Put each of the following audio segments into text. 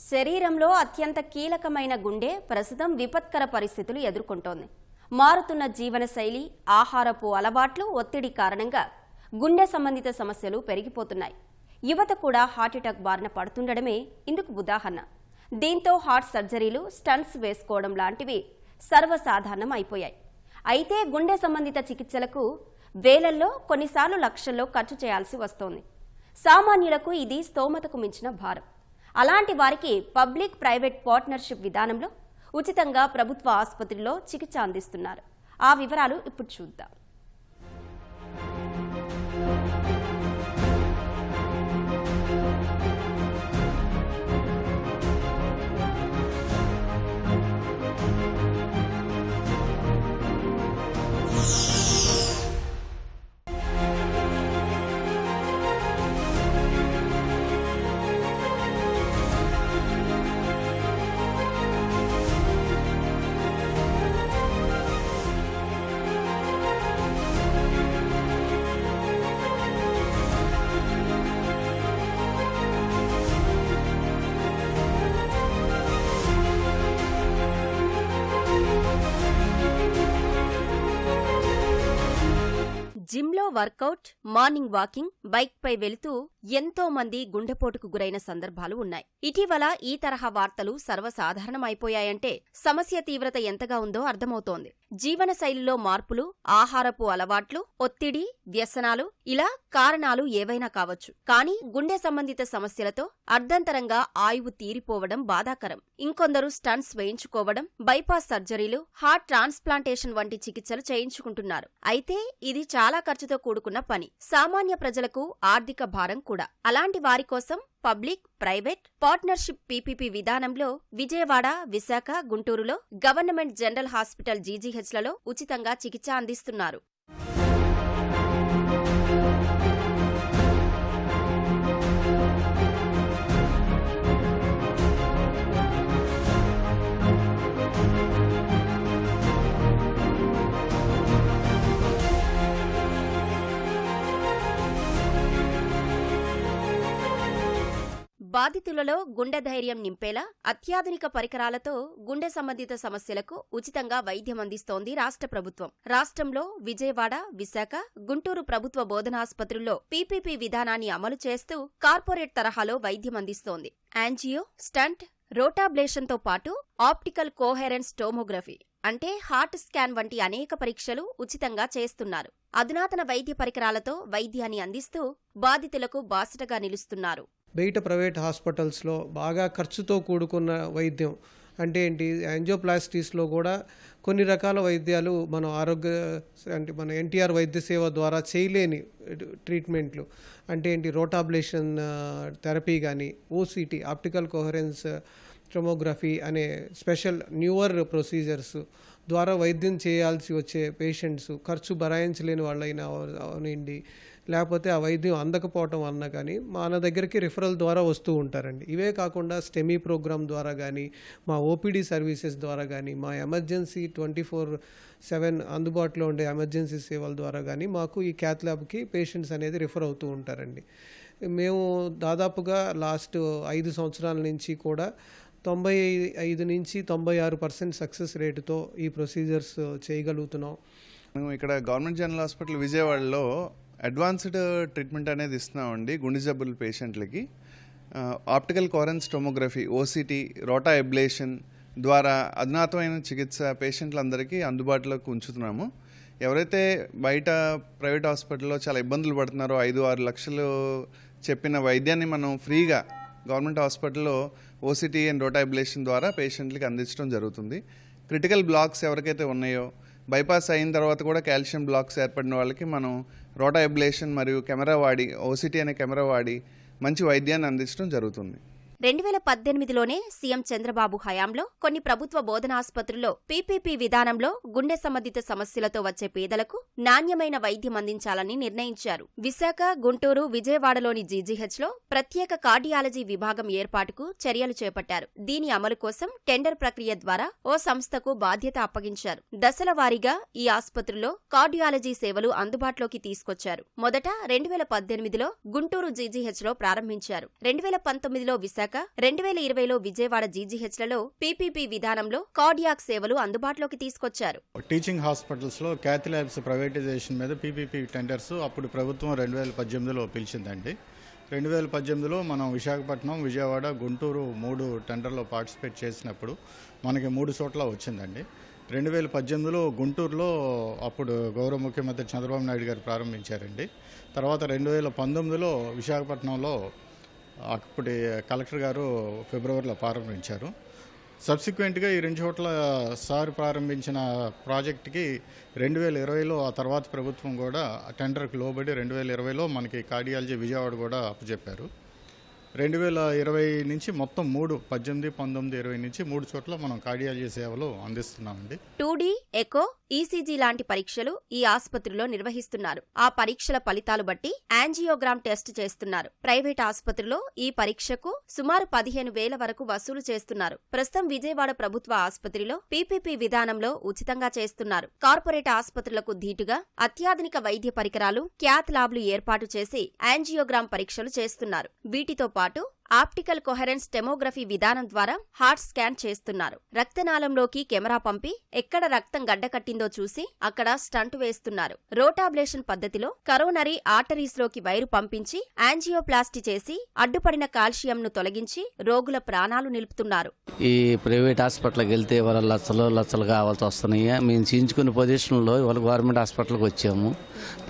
శరీరంలో అత్యంత కీలకమైన గుండె ప్రస్తుతం విపత్కర పరిస్థితులు ఎదుర్కొంటోంది. మారుతున్న జీవనశైలి, ఆహారపు అలవాట్లు, ఒత్తిడి కారణంగా గుండె సంబంధిత సమస్యలు పెరిగిపోతున్నాయి. యువత కూడా హార్ట్అటాక్ బారిన పడుతుండడమే ఇందుకు ఉదాహరణ. దీంతో హార్ట్ సర్జరీలు, స్టంట్స్ వేసుకోవడం లాంటివి సర్వసాధారణం అయిపోయాయి. అయితే గుండె సంబంధిత చికిత్సలకు వేలల్లో, కొన్నిసార్లు లక్షల్లో ఖర్చు చేయాల్సి వస్తోంది. సామాన్యులకు ఇది స్తోమతకు మించిన భారం. అలాంటి వారికి పబ్లిక్ ప్రైవేట్ పార్ట్నర్షిప్ విధానంలో ఉచితంగా ప్రభుత్వ ఆసుపత్రిలో చికిత్స అందిస్తున్నారు. ఆ వివరాలు ఇప్పుడు చూద్దాం. జిమ్లో వర్కౌట్, మార్నింగ్ వాకింగ్, బైక్ పై వెళుతూ ఎంతో మంది గుండెపోటుకు గురైన సందర్భాలు ఉన్నాయి. ఇటీవల ఈ తరహా వార్తలు సర్వసాధారణమైపోయాయంటే సమస్య తీవ్రత ఎంతగా ఉందో అర్థమవుతోంది. జీవనశైలిలో మార్పులు, ఆహారపు అలవాట్లు, ఒత్తిడి, వ్యసనాలు, ఇలా కారణాలు ఏవైనా కావచ్చు. కానీ గుండె సంబంధిత సమస్యలతో అర్ధంతరంగా ఆయువు తీరిపోవడం బాధాకరం. ఇంకొందరు స్టంట్స్ వేయించుకోవడం, బైపాస్ సర్జరీలు, హార్ట్ ట్రాన్స్ప్లాంటేషన్ వంటి చికిత్సలు చేయించుకుంటున్నారు. అయితే ఇది చాలా ఖర్చుతో కూడుకున్న పని. సామాన్య ప్రజలకు ఆర్థిక భారం కూడా. అలాంటి వారి కోసం పబ్లిక్ ప్రైవేట్ పార్ట్నర్షిప్ పీపీపీ విధానంలో విజయవాడ, విశాఖ, గుంటూరులో గవర్నమెంట్ జనరల్ హాస్పిటల్ జీజీహెచ్లలో ఉచితంగా చికిత్స అందిస్తున్నారు. బాధితులలో గుండె ధైర్యం నింపేలా అత్యాధునిక పరికరాలతో గుండె సంబంధిత సమస్యలకు ఉచితంగా వైద్యం అందిస్తోంది రాష్ట్ర ప్రభుత్వం. రాష్ట్రంలో విజయవాడ, విశాఖ, గుంటూరు ప్రభుత్వ బోధనాసుపత్రుల్లో పీపీపీ విధానాన్ని అమలు చేస్తూ కార్పొరేట్ తరహాలో వైద్యం అందిస్తోంది. యాంజియో, స్టంట్, రోటాబ్లేషన్తో పాటు ఆప్టికల్ కోహెరెన్స్ టోమోగ్రఫీ అంటే హార్ట్ స్కాన్ వంటి అనేక పరీక్షలు ఉచితంగా చేస్తున్నారు. అధునాతన వైద్య పరికరాలతో వైద్యాన్ని అందిస్తూ బాధితులకు బాసటగా నిలుస్తున్నారు. బయట ప్రైవేట్ హాస్పిటల్స్లో బాగా ఖర్చుతో కూడుకున్న వైద్యం అంటే ఏంటి, యాంజియోప్లాస్టీస్లో కూడా కొన్ని రకాల వైద్యాలు మన ఎన్టీఆర్ వైద్య సేవ ద్వారా చేయలేని ట్రీట్మెంట్లు అంటే ఏంటి, రోటాబ్లేషన్ థెరపీ కానీ, ఓసిటీ ఆప్టికల్ కోహరెన్స్ టోమోగ్రఫీ అనే స్పెషల్ న్యూవర్ ప్రొసీజర్స్ ద్వారా వైద్యం చేయాల్సి వచ్చే పేషెంట్స్ ఖర్చు భరాయించలేని వాళ్ళైనా అవనండి, లేకపోతే ఆ వైద్యం అందకపోవటం వలన కానీ మన దగ్గరికి రిఫరల్ ద్వారా వస్తూ ఉంటారండి. ఇవే కాకుండా స్టెమీ ప్రోగ్రామ్ ద్వారా కానీ, మా ఓపీడీ సర్వీసెస్ ద్వారా కానీ, మా ఎమర్జెన్సీ 24/7 అందుబాటులో ఉండే ఎమర్జెన్సీ సేవల ద్వారా కానీ మాకు ఈ క్యాత్ ల్యాబ్కి పేషెంట్స్ అనేది రిఫర్ అవుతూ ఉంటారండి. మేము దాదాపుగా లాస్ట్ 5 సంవత్సరాల నుంచి కూడా 95 నుంచి 96% సక్సెస్ రేటుతో ఈ ప్రొసీజర్స్ చేయగలుగుతున్నాం. మేము ఇక్కడ గవర్నమెంట్ జనరల్ హాస్పిటల్ విజయవాడలో అడ్వాన్స్డ్ ట్రీట్మెంట్ అనేది ఇస్తున్నామండి గుండె జబ్బుల పేషెంట్లకి. ఆప్టికల్ కోహరెన్స్ టోమోగ్రఫీ, ఓసిటీ, రోటా ఎబ్లేషన్ ద్వారా అధునాతమైన చికిత్స పేషెంట్లందరికీ అందుబాటులోకి ఉంచుతున్నాము. ఎవరైతే బయట ప్రైవేట్ హాస్పిటల్లో చాలా ఇబ్బందులు పడుతున్నారో 5-6 లక్షలు చెప్పిన వైద్యాన్ని మనం ఫ్రీగా గవర్నమెంట్ హాస్పిటల్లో ఓసిటీ అండ్ రోటా ఎబ్లేషన్ ద్వారా పేషెంట్లకి అందించడం జరుగుతుంది. క్రిటికల్ బ్లాక్స్ ఎవరికైతే ఉన్నాయో, బైపాస్ అయిన తర్వాత కూడా కాల్షియం బ్లాక్స్ ఏర్పడిన వాళ్ళకి మనం రోటా ఎబ్లేషన్ మరియు కెమెరా వాడి, ఓసిటీ అనే కెమెరా వాడి మంచి వైద్యాన్ని అందించడం జరుగుతుంది. 2018లోనే సీఎం చంద్రబాబు హయాంలో కొన్ని ప్రభుత్వ బోధనాసుపత్రుల్లో పీపీపీ విధానంలో గుండె సంబంధిత సమస్యలతో వచ్చే పేదలకు నాణ్యమైన వైద్యం అందించాలని నిర్ణయించారు. విశాఖ, గుంటూరు, విజయవాడలోని జీజీహెచ్లో ప్రత్యేక కార్డియాలజీ విభాగం ఏర్పాటుకు చర్యలు చేపట్టారు. దీని అమలు కోసం టెండర్ ప్రక్రియ ద్వారా ఓ సంస్థకు బాధ్యత అప్పగించారు. దశల వారీగా ఈ ఆసుపత్రుల్లో కార్డియాలజీ సేవలు అందుబాటులోకి తీసుకొచ్చారు. మొదట 2018లో గుంటూరు జీజీహెచ్లో ప్రారంభించారు. 2019లో విశాఖ వచ్చాక 2020లో విజయవాడ జీజీహెచ్లలో పీపీపీ విధానంలో కార్డియాక్ సేవలు అందుబాటులోకి తీసుకొచ్చారు. టీచింగ్ హాస్పిటల్స్లో క్యాథ్ ల్యాబ్స్ ప్రైవేటైజేషన్ మీద పీపీపీ టెండర్స్ అప్పుడు ప్రభుత్వం 2018లో పిలిచిందండి. 2018లో మనం విశాఖపట్నం, విజయవాడ, గుంటూరు 3 టెండర్లో పార్టిసిపేట్ చేసినప్పుడు మనకి 3 చోట్ల వచ్చిందండి. 2018లో గుంటూరులో అప్పుడు గౌరవ ముఖ్యమంత్రి చంద్రబాబు నాయుడు గారు ప్రారంభించారండి. తర్వాత 2019లో విశాఖపట్నంలో అప్పటి కలెక్టర్ గారు ఫిబ్రవరిలో ప్రారంభించారు. సబ్సిక్వెంట్గా ఈ 2 చోట్ల సార్ ప్రారంభించిన ప్రాజెక్ట్కి 2020లో ఆ తర్వాత ప్రభుత్వం కూడా టెండర్కి లోబడి 2020లో మనకి కార్డియాలజీ విజయవాడ కూడా అప్పచెప్పారు. 2020 నుంచి మొత్తం 3 18, 19, 20 నుంచి 3 చోట్ల మనం కార్డియాలజీ సేవలు అందిస్తున్నామండి. 2D, ఎకో, ఈసీజీ లాంటి పరీక్షలు ఈ ఆసుపత్రిలో నిర్వహిస్తున్నారు. ఆ పరీక్షల ఫలితాలు బట్టి యాంజియోగ్రామ్ టెస్ట్ చేస్తున్నారు. ప్రైవేట్ ఆసుపత్రిలో ఈ పరీక్షకు సుమారు 15,000 వరకు వసూలు చేస్తున్నారు. ప్రస్తుతం విజయవాడ ప్రభుత్వ ఆసుపత్రిలో పీపీపీ విధానంలో ఉచితంగా చేస్తున్నారు. కార్పొరేట్ ఆసుపత్రులకు ధీటుగా అత్యాధునిక వైద్య పరికరాలు, క్యాథ్ ల్యాబ్లు ఏర్పాటు చేసి యాంజియోగ్రామ్ పరీక్షలు చేస్తున్నారు. వీటితో పాటు ఆప్టికల్ కొహరెన్స్ టెమోగ్రఫీ విధానం ద్వారా హార్ట్ స్కాన్ చేస్తున్నారు. రక్తనాళంలోకి కెమెరా పంపి ఎక్కడ రక్తం గడ్డకట్టిందో చూసి అక్కడ స్టంట్ వేస్తున్నారు. రోటాబ్లేషన్ పద్ధతిలో కరోనరీ ఆర్టరీస్ లోకి వైరు పంపించి యాంజియోప్లాస్టీ చేసి అడ్డుపడిన కాల్షియంను తొలగించి రోగుల ప్రాణాలు నిలుపుతున్నారు. ఈ ప్రైవేట్ హాస్పిటల్కి వెళ్తే ఇవాళ లక్షలు కావాల్సి వస్తున్నాయి. మేము చేయించుకునే పొజిషన్లో ఇవాళ గవర్నమెంట్ హాస్పిటల్కి వచ్చాము.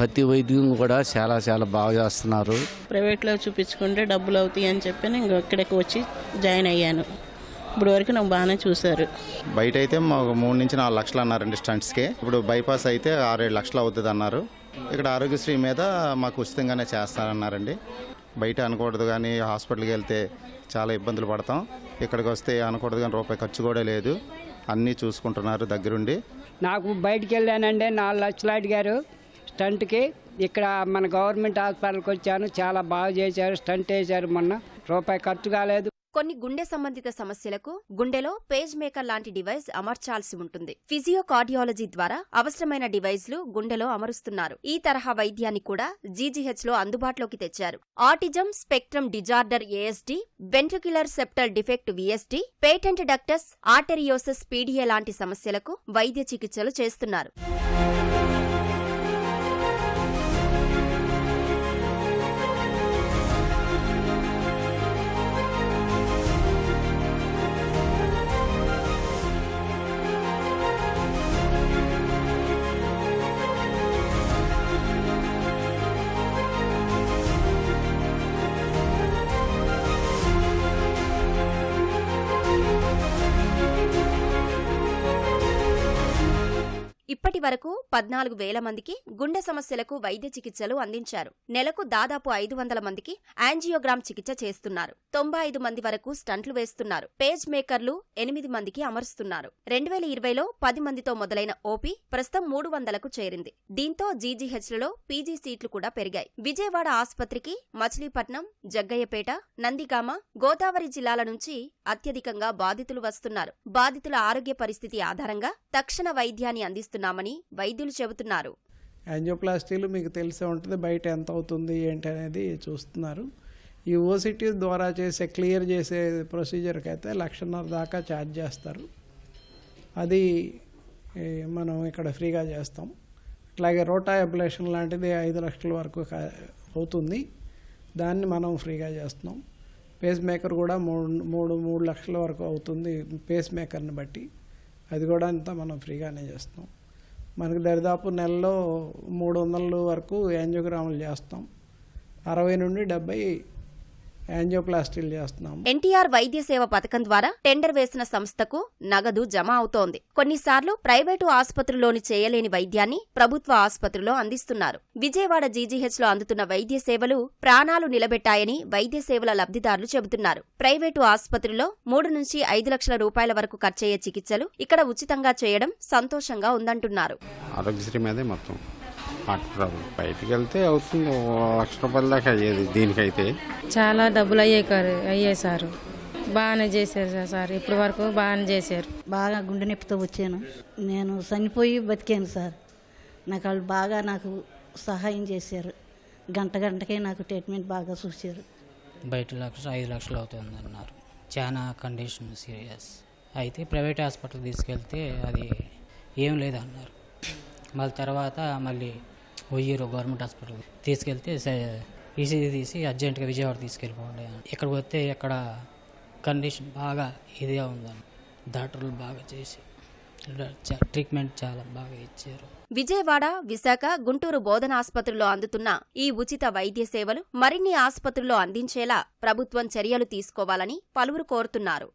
ప్రతి వైద్యం కూడా చాలా బాగా చేస్తున్నారు. ప్రైవేట్లో చూపించుకుంటే డబ్బులు అవుతాయి అని చెప్పి నేను ఇక్కడికి వచ్చి జాయిన్ అయ్యాను. ఇప్పుడు వరకు నాకు బాగానే చూశారు. బయట అయితే మాకు 3 నుంచి 4 లక్షలు అన్నారండి స్టంట్స్కే. ఇప్పుడు బైపాస్ అయితే 6-7 లక్షలు అవుతుంది అన్నారు. ఇక్కడ ఆరోగ్యశ్రీ మీద మాకు ఉచితంగానే చేస్తారన్నారండి. బయట అనకూడదు కానీ హాస్పిటల్కి వెళ్తే చాలా ఇబ్బందులు పడతాం. ఇక్కడికి వస్తే అనకూడదు కానీ రూపాయి ఖర్చు కూడా లేదు. అన్నీ చూసుకుంటున్నారు దగ్గరుండి. నాకు బయటికి వెళ్ళానండి, 4 లక్షలు అడిగారు స్టంట్కి. ఇక్కడ మన గవర్నమెంట్ హాస్పిటల్కి వచ్చాను, చాలా బాగా చేశారు. స్టంట్ వేశారు, మొన్న రూపాయి ఖర్చు కాలేదు. కొన్ని గుండె సంబంధిత సమస్యలకు గుండెలో పేజ్ మేకర్ లాంటి డివైస్ అమర్చాల్సి ఉంటుంది. ఫిజియోకార్డియాలజీ ద్వారా అవసరమైన డివైస్లు గుండెలో అమరుస్తున్నారు. ఈ తరహా వైద్యాన్ని కూడా జీజీహెచ్లో అందుబాటులోకి తెచ్చారు. Autism spectrum disorder ASD, ventricular septal defect VSD, patent ductus arteriosus PDA లాంటి సమస్యలకు వైద్య చికిత్సలు చేస్తున్నారు. ఇప్పటి వరకు 14,000 మందికి గుండె సమస్యలకు వైద్య చికిత్సలు అందించారు. నెలకు దాదాపు 500 మందికి యాంజియోగ్రామ్ చికిత్స చేస్తున్నారు. 95 మంది వరకు స్టంట్లు వేస్తున్నారు. పేజ్ మేకర్లు 8 మందికి అమరుస్తున్నారు. 2020లో 10 మందితో మొదలైన ఓపీ ప్రస్తుతం 300కు చేరింది. దీంతో జీజీహెచ్లలో పీజీ సీట్లు కూడా పెరిగాయి. విజయవాడ ఆసుపత్రికి మచిలీపట్నం, జగ్గయ్యపేట, నందిగామ, గోదావరి జిల్లాల నుంచి అత్యధికంగా బాధితులు వస్తున్నారు. బాధితుల ఆరోగ్య పరిస్థితి ఆధారంగా తక్షణ వైద్యాన్ని అందిస్తున్నామని వైద్యులు చెబుతున్నారు. యాంజియోప్లాస్టీలు మీకు తెలిసే ఉంటుంది, బయట ఎంత అవుతుంది ఏంటి అనేది చూస్తున్నారు. ఈ ఓసిటీ ద్వారా చేసే క్లియర్ చేసే ప్రొసీజర్కి అయితే 1,50,000 దాకా ఛార్జ్ చేస్తారు. అది మనం ఇక్కడ ఫ్రీగా చేస్తాం. అట్లాగే రోటా అబ్లేషన్ లాంటిది 5 లక్షల వరకు అవుతుంది, దాన్ని మనం ఫ్రీగా చేస్తున్నాం. పేస్ మేకర్ కూడా 3 లక్షల వరకు అవుతుంది పేస్ మేకర్ని బట్టి, అది కూడా అంతా మనం ఫ్రీగానే చేస్తాం. మనకు దరిదాపు నెలలో 300 వరకు యాంజియోగ్రాములు చేస్తాం. 60 నుండి 70 యాంజియోప్లాస్టీలు చేస్తున్నాం. ఎన్టీఆర్ వైద్య సేవ పథకం ద్వారా టెండర్ వేసిన సంస్థకు నగదు జమ అవుతోంది. కొన్నిసార్లు ప్రైవేటు ఆసుపత్రిలోని చేయలేని వైద్యాన్ని ప్రభుత్వ ఆసుపత్రిలో అందిస్తున్నారు. విజయవాడ జీజీహెచ్లో అందుతున్న వైద్య సేవలు ప్రాణాలు నిలబెట్టాయని వైద్య సేవల లబ్ధిదారులు చెబుతున్నారు. ప్రైవేటు ఆసుపత్రిలో 3 నుంచి 5 లక్షల రూపాయల వరకు ఖర్చయ్యే చికిత్సలు ఇక్కడ ఉచితంగా చేయడం సంతోషంగా ఉందంటున్నారు. ఆరోగ్యశ్రీ మీదే మొత్తం హార్ట్ ప్రాబ్లం, బయటికి వెళ్తే అవుతుంది 1,00,000 రూపాయల దాకా అయ్యేది. దీనికైతే చాలా డబ్బులు అయ్యాయి సార్. బాగానే చేశారు సార్, ఇప్పటి వరకు బాగానే చేశారు. బాగా గుండె నొప్పితో వచ్చాను, నేను చనిపోయి బతికాను సార్. నాకు వాళ్ళు బాగా నాకు సహాయం చేశారు. గంటకే నాకు ట్రీట్మెంట్ బాగా చూశారు. బయట 5 లక్షలు అవుతుంది అన్నారు. చాలా కండిషన్ సీరియస్. అయితే ప్రైవేట్ హాస్పిటల్ తీసుకెళ్తే అది ఏం లేదన్నారు. మళ్ళీ తర్వాత మళ్ళీ పోయారు గవర్నమెంట్ హాస్పిటల్ తీసుకెళ్తే ఈసీజీ తీసి అర్జెంటుగా విజయవాడ తీసుకెళ్ళిపోండి. ఇక్కడికి వస్తే ఇక్కడ కండిషన్ బాగా ఇదిగా ఉందని డాక్టర్లు బాగా చేసి ట్రీట్మెంట్ చాలా బాగా ఇచ్చారు. విజయవాడ, విశాఖ, గుంటూరు బోధనాసుపత్రుల్లో అందుతున్న ఈ ఉచిత వైద్య సేవలు మరిన్ని ఆసుపత్రుల్లో అందించేలా ప్రభుత్వం చర్యలు తీసుకోవాలని పలువురు కోరుతున్నారు.